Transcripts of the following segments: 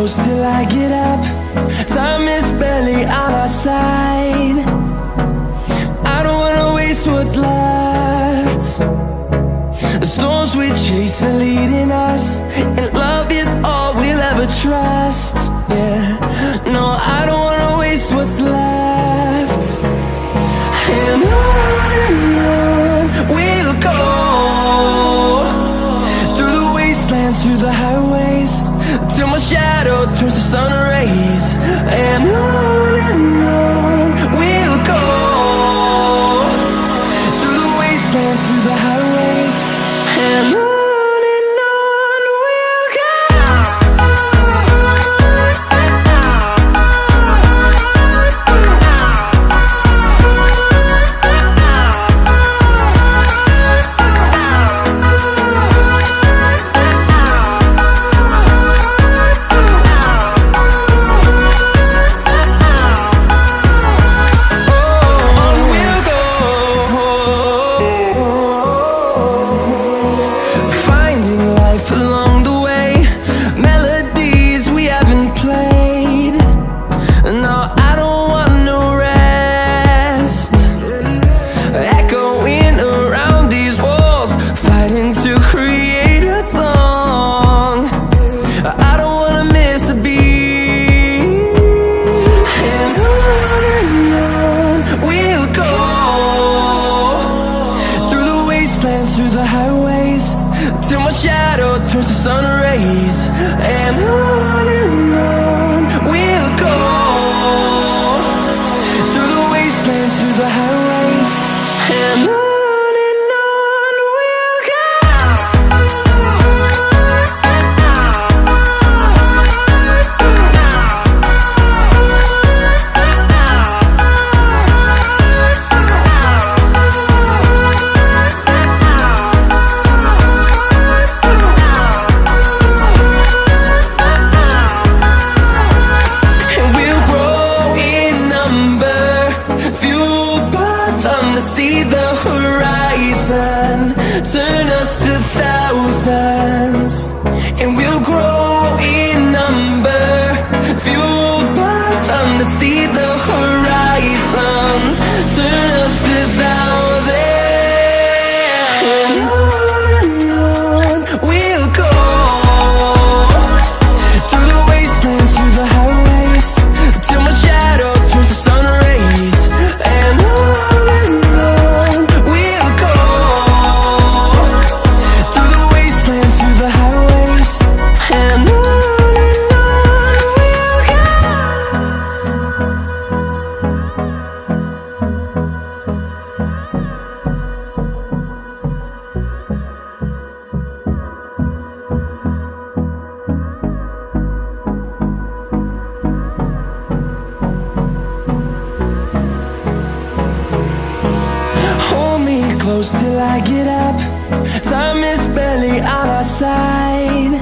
close till I get up. Time is barely on our side. I don't wanna waste what's left. The storms we chase are leading us, and love is all we'll ever trust. Yeah, no, I don't wanna waste what's left. And on we'll go, through the wastelands, through the highways, till my shadow turns to sun rays. And on we'll go, through the wastelands, through the highways, and on we'll go. Through the highways, till my shadow turns to sun rays. And on we'll go, through the wastelands, through the highways, and on we'll go. See the horizon, turn us to thousands, and we'll grow in number, fueled by them. To see the horizon, turn us to thousands, and on we'll go, through the wastelands, through the highways, till my shadow turns to sun rays. And close till I get up. Time is barely on our side.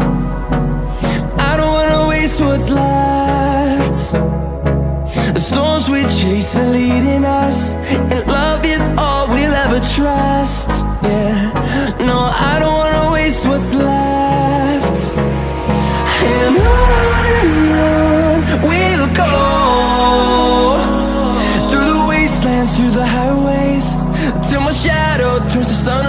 I don't wanna waste what's left. The storms we chase are leading us, and love is all we'll ever trust. Yeah, no, I don't wanna waste what's left. And on we'll go, through the wastelands, through the highways, till my shadow turns to sun